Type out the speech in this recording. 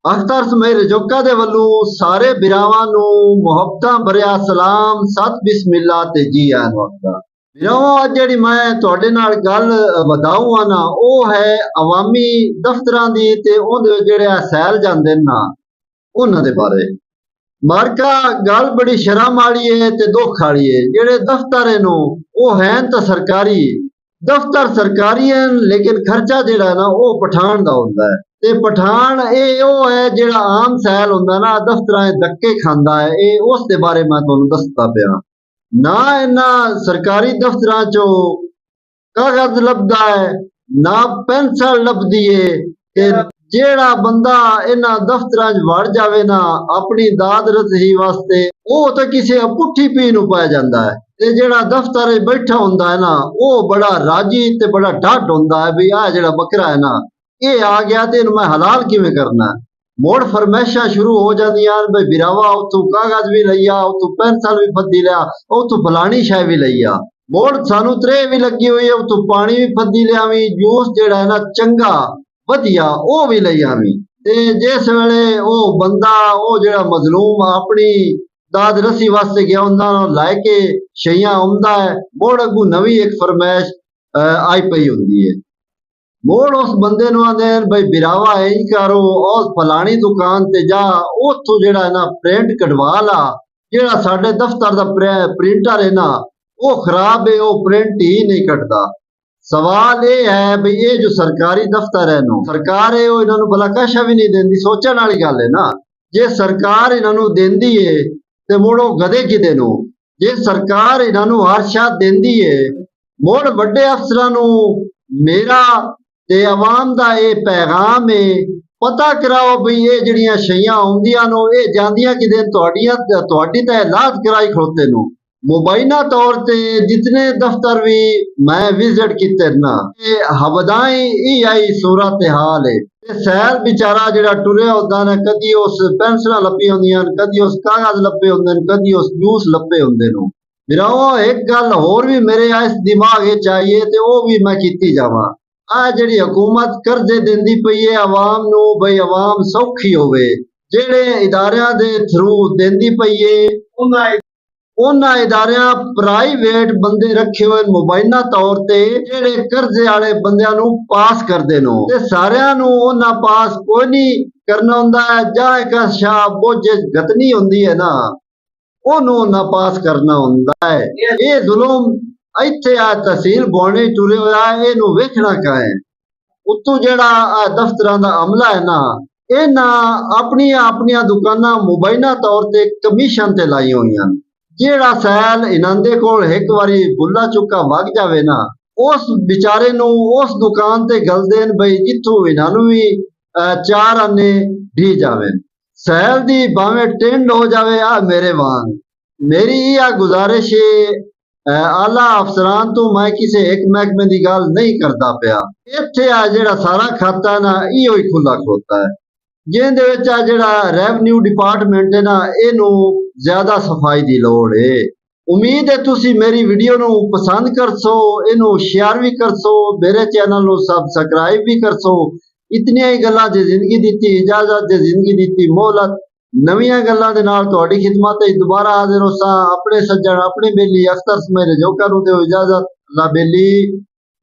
ਅਖਤਰ ਸਮੇਂ ਰਜੋਕਾ ਦੇ ਵੱਲੋਂ ਸਾਰੇ ਬਿਰਾਵਾਂ ਨੂੰ ਮੁਹੱਬਤਾਂ ਭਰਿਆ ਸਲਾਮ ਸਤ ਬਿਸਮਿਲ੍ਲਾ ਤੇ ਜੀ ਆਇਆਂ ਵਕਤਾ। ਬਿਰਾਵਾਂ ਅੱਜ ਜਿਹੜੀ ਮੈਂ ਤੁਹਾਡੇ ਨਾਲ ਗੱਲ ਵਧਾਊਂ ਨਾ ਉਹ ਹੈ ਅਵਾਮੀ ਦਫ਼ਤਰਾਂ ਦੀ ਤੇ ਉਹਦੇ ਜਿਹੜੇ ਸੈਲ ਜਾਂਦੇ ਨਾ ਉਹਨਾਂ ਦੇ ਬਾਰੇ। ਮਾਰਕਾ ਗੱਲ ਬੜੀ ਸ਼ਰਮ ਵਾਲੀ ਹੈ ਤੇ ਦੁੱਖ ਵਾਲੀ ਹੈ। ਜਿਹੜੇ ਦਫ਼ਤਰ ਨੂੰ ਉਹ ਹੈ ਤਾਂ ਸਰਕਾਰੀ ਦਫ਼ਤਰ ਸਰਕਾਰੀ ਹੈ ਲੇਕਿਨ ਖਰਚਾ ਜਿਹੜਾ ਨਾ ਉਹ ਪਠਾਨ ਦਾ ਹੁੰਦਾ ਹੈ। ਤੇ ਪਠਾਨ ਇਹ ਉਹ ਹੈ ਜਿਹੜਾ ਆਮ ਸੈਲ ਹੁੰਦਾ ਨਾ ਦਫ਼ਤਰਾਂ ਧੱਕੇ ਖਾਂਦਾ ਹੈ। ਇਹ ਉਸ ਦੇ ਬਾਰੇ ਮੈਂ ਤੁਹਾਨੂੰ ਦੱਸਦਾ ਪਿਆ। ਨਾ ਇਹਨਾਂ ਸਰਕਾਰੀ ਦਫ਼ਤਰਾਂ ਚੋਂ ਕਾਗਜ਼ ਲੱਭਦਾ ਹੈ ਨਾ ਪੈਨਸਲ ਲੱਭਦੀ ਹੈ ਤੇ ਜਿਹੜਾ ਬੰਦਾ ਇਹਨਾਂ ਦਫ਼ਤਰਾਂ 'ਚ ਵੜ ਜਾਵੇ ਨਾ ਆਪਣੀ ਦਾਦ ਰਸੀ ਵਾਸਤੇ ਉਹ ਤਾਂ ਕਿਸੇ ਪੁੱਠੀ ਪੀ ਨੂੰ ਪੈ ਜਾਂਦਾ ਹੈ। ਤੇ ਜਿਹੜਾ ਦਫ਼ਤਰ 'ਚ ਬੈਠਾ ਹੁੰਦਾ ਹੈ ਨਾ ਉਹ ਬੜਾ ਰਾਜੀ ਤੇ ਬੜਾ ਢੱਡ ਹੁੰਦਾ ਹੈ ਵੀ ਆਹ ਜਿਹੜਾ ਬੱਕਰਾ ਹੈ ਨਾ ਇਹ ਆ ਗਿਆ ਤੇ ਇਹਨੂੰ ਮੈਂ ਹਲਾਲ ਕਿਵੇਂ ਕਰਨਾ। ਮੋੜ ਫਰਮੈਸ਼ਾਂ ਸ਼ੁਰੂ ਹੋ ਜਾਂਦੀਆਂ ਬਈ ਬਿਰਾਵਾ ਉਤੋਂ ਕਾਗਜ਼ ਵੀ ਲਈਆ ਉਤੋਂ ਪੈਨਸਲ ਵੀ ਫੱਦੀ ਲਿਆ ਉਤੋਂ ਫਲਾਣੀ ਸ਼ੈ ਵੀ ਲਈਆ। ਮੋੜ ਸਾਨੂੰ ਤਰੇ ਵੀ ਲੱਗੀ ਹੋਈ ਹੈ ਉਤੋਂ ਪਾਣੀ ਵੀ ਫੱਦੀ ਲਿਆਵੀਂ ਜੂਸ ਜਿਹੜਾ ਹੈ ਨਾ ਚੰਗਾ ਵਧੀਆ ਉਹ ਵੀ ਲਈ ਆਵੀਂ। ਤੇ ਜਿਸ ਵੇਲੇ ਉਹ ਬੰਦਾ ਉਹ ਜਿਹੜਾ ਮਜ਼ਲੂਮ ਆਪਣੀ ਦਾਦ ਰਸੀ ਵਾਸਤੇ ਗਿਆ ਉਹਨਾਂ ਨੂੰ ਲੈ ਕੇ ਸ਼ਈਆਂ ਆਉਂਦਾ ਹੈ ਮੋੜ ਅੱਗੂ ਨਵੀਂ ਇੱਕ ਫਰਮੈਸ਼ ਆਈ ਪਈ ਹੁੰਦੀ ਹੈ। ਮੋੜ ਉਸ ਬੰਦੇ ਨੂੰ ਆਂਦੇ ਬਈ ਬਿਰਾਵਾ ਇੰਜ ਕਰੋ ਉਸ ਫਲਾਣੀ ਦੁਕਾਨ ਤੇ ਜਾ ਉੱਥੋਂ ਜਿਹੜਾ ਹੈ ਨਾ ਪ੍ਰਿੰਟ ਕਢਵਾ ਲਾ ਜਿਹੜਾ ਸਾਡੇ ਦਫ਼ਤਰ ਦਾ ਪ੍ਰਿੰਟਰ ਹੈ ਨਾ ਉਹ ਖਰਾਬ ਹੈ ਉਹ ਪ੍ਰਿੰਟ ਹੀ ਨਹੀਂ ਕੱਢਦਾ। ਸਵਾਲ ਇਹ ਹੈ ਵੀ ਇਹ ਜੋ ਸਰਕਾਰੀ ਦਫ਼ਤਰ ਹੈ ਨੂੰ ਸਰਕਾਰ ਹੈ ਉਹ ਇਹਨਾਂ ਨੂੰ ਭਲਾ ਕਾਸ਼ਾ ਵੀ ਨਹੀਂ ਦਿੰਦੀ। ਸੋਚਣ ਵਾਲੀ ਗੱਲ ਹੈ ਨਾ ਜੇ ਸਰਕਾਰ ਇਹਨਾਂ ਨੂੰ ਦਿੰਦੀ ਹੈ ਤੇ ਮੁੜ ਉਹ ਗਧੇ ਕਿਤੇ ਨੂੰ। ਜੇ ਸਰਕਾਰ ਇਹਨਾਂ ਨੂੰ ਹਰ ਸ਼ਾਦ ਦਿੰਦੀ ਹੈ ਮੁੜ ਵੱਡੇ ਅਫਸਰਾਂ ਨੂੰ ਮੇਰਾ ਤੇ ਆਵਾਮ ਦਾ ਇਹ ਪੈਗਾਮ ਹੈ ਪਤਾ ਕਰਾਓ ਵੀ ਇਹ ਜਿਹੜੀਆਂ ਸ਼ਈਆਂ ਆਉਂਦੀਆਂ ਨੂੰ ਇਹ ਜਾਂਦੀਆਂ ਕਿਤੇ ਤੁਹਾਡੀ ਤਾਂ ਇਲਾਜ ਕਰਾਈ ਖਲੋਤੇ ਨੂੰ। ਮੁਬੈਨਾ ਤੌਰ ਤੇ ਜਿਤਨੇ ਦਫ਼ਤਰ ਵੀ ਮੈਂ ਵਿਜ਼ਿਟ ਕੀਤੇ ਨਾ ਇਹ ਹਵਦਾਈ ਹੀ ਆਈ ਸੂਰਤ ਹਾਲ ਹੈ। ਤੇ ਸੈਲ ਵਿਚਾਰਾ ਜਿਹੜਾ ਟੁਰਿਆ ਹੁੰਦਾ ਨਾ ਕਦੀ ਉਸ ਪੈਨਸਲਾਂ ਲੱਭੀ ਹੁੰਦੀਆਂ ਕਦੀ ਉਸ ਕਾਗਜ਼ ਲੱਭੇ ਹੁੰਦੇ ਨੇ ਕਦੀ ਉਸ ਜੂਸ ਲੱਭੇ ਹੁੰਦੇ ਨੂੰ। ਵੀਰੋ ਇੱਕ ਗੱਲ ਹੋਰ ਵੀ ਮੇਰੇ ਇਸ ਦਿਮਾਗ ਵਿੱਚ ਆਈਏ ਤੇ ਉਹ ਵੀ ਮੈਂ ਕੀਤੀ ਜਾਵਾਂ। ਆ ਜਿਹੜੀ ਹਕੂਮਤ ਕਰਜ਼ੇ ਦਿੰਦੀ ਪਈ ਹੈ ਆਵਾਮ ਨੂੰ ਬਈ ਆਵਾਮ ਸੌਖੀ ਹੋਵੇ ਜਿਹੜੇ ਇਦਾਰਿਆਂ ਦੇ ਥਰੂ ਦਿੰਦੀ ਪਈ ਹੈ ਉਹਨਾਂ ਇਦਾਰਿਆਂ ਪ੍ਰਾਈਵੇਟ ਬੰਦੇ ਰੱਖੇ ਹੋਏ ਮੁਬੈਨਾ ਤੌਰ ਤੇ ਜਿਹੜੇ ਕਰਜ਼ੇ ਵਾਲੇ ਬੰਦਿਆਂ ਨੂੰ ਪਾਸ ਕਰਦੇ ਨੇ ਤੇ ਸਾਰਿਆਂ ਨੂੰ ਉਹਨਾਂ ਪਾਸ ਕੋਈ ਨਹੀਂ ਕਰਨਾ ਹੁੰਦਾ ਹੈ। ਜਾਂ ਇੱਕ ਸ਼ਾਹ ਬੋਝ ਗਤਨੀ ਹੁੰਦੀ ਹੈ ਨਾ ਉਹਨੂੰ ਉਹਨਾਂ ਪਾਸ ਕਰਨਾ ਹੁੰਦਾ ਹੈ। ਇਹ ਜ਼ੁਲਮ ਇੱਥੇ ਆ ਤਹਿਸੀਲ ਬੋਣੀ ਟੁਰੇ ਹੋਇਆ ਇਹਨੂੰ ਵੇਖਣਾ ਕਾਏ ਉਤੋਂ ਜਿਹੜਾ ਦਫ਼ਤਰਾਂ ਦਾ ਅਮਲਾ ਹੈ ਨਾ ਇਹਨਾਂ ਆਪਣੀਆਂ ਦੁਕਾਨਾਂ ਮੁਬੈਨਾ ਤੌਰ ਤੇ ਕਮਿਸ਼ਨ ਤੇ ਲਾਈ ਹੋਈਆਂ। ਜਿਹੜਾ ਸੈਲ ਇਹਨਾਂ ਦੇ ਕੋਲ ਇੱਕ ਵਾਰੀ ਬੁੱਲਾ ਚੁੱਕਾ ਵਗ ਜਾਵੇ ਨਾ ਉਸ ਵਿਚਾਰੇ ਨੂੰ ਉਸ ਦੁਕਾਨ ਤੇ ਗਲਦੇ ਨੇ ਬਈ ਜਿੱਥੋਂ ਇਹਨਾਂ ਨੂੰ ਵੀ 4 ਆਨੇ ਢੀ ਜਾਵੇ। ਸੈਲ ਦੀ ਭਾਵੇਂ ਟਿੰਡ ਹੋ ਜਾਵੇ ਆ ਮੇਰੇ ਵਾਂਗ ਮੇਰੀ ਇਹ ਗੁਜ਼ਾਰਿਸ਼ ਆਲਾ ਅਫਸਰਾਂ ਤੋਂ ਮੈਂ ਕਿਸੇ ਇੱਕ ਮਹਿਕਮੇ ਦੀ ਗੱਲ ਨਹੀਂ ਕਰਦਾ ਪਿਆ। ਇੱਥੇ ਆ ਜਿਹੜਾ ਸਾਰਾ ਖਾਤਾ ਨਾ ਇਹੋ ਹੀ ਖੁੱਲਾ ਖਲੋਤਾ ਹੈ ਜਿਹਦੇ ਵਿੱਚ ਆ ਜਿਹੜਾ ਰੈਵਨਿਊ ਡਿਪਾਰਟਮੈਂਟ ਹੈ ਨਾ ਇਹਨੂੰ ਜ਼ਿਆਦਾ ਸਫਾਈ ਦੀ ਲੋੜ ਹੈ। ਉਮੀਦ ਹੈ ਤੁਸੀਂ ਮੇਰੀ ਵੀਡੀਓ ਨੂੰ ਪਸੰਦ ਕਰਸੋ ਇਹਨੂੰ ਸ਼ੇਅਰ ਵੀ ਕਰਸੋ ਮੇਰੇ ਚੈਨਲ ਨੂੰ ਸਬਸਕ੍ਰਾਈਬ ਵੀ ਕਰਸੋ। ਇਤਨੀਆਂ ਹੀ ਗੱਲਾਂ ਜੇ ਜ਼ਿੰਦਗੀ ਦਿੱਤੀ ਇਜਾਜ਼ਤ ਜੇ ਜ਼ਿੰਦਗੀ ਦਿੱਤੀ ਮੋਹਲਤ ਨਵੀਆਂ ਗੱਲਾਂ ਦੇ ਨਾਲ ਤੁਹਾਡੀ ਖਿਦਮਤ ਤੇ ਦੁਬਾਰਾ ਹਾਜ਼ਰ ਹੋਸਾਂ। ਆਪਣੇ ਸੱਜਣ ਆਪਣੇ ਬੇਲੀ ਅਖਤਰ ਸਮੇਂ ਰਜੋਕਾ ਨੂੰ ਦਿਓ ਇਜਾਜ਼ਤ। ਅੱਲਾ ਬੇਲੀ।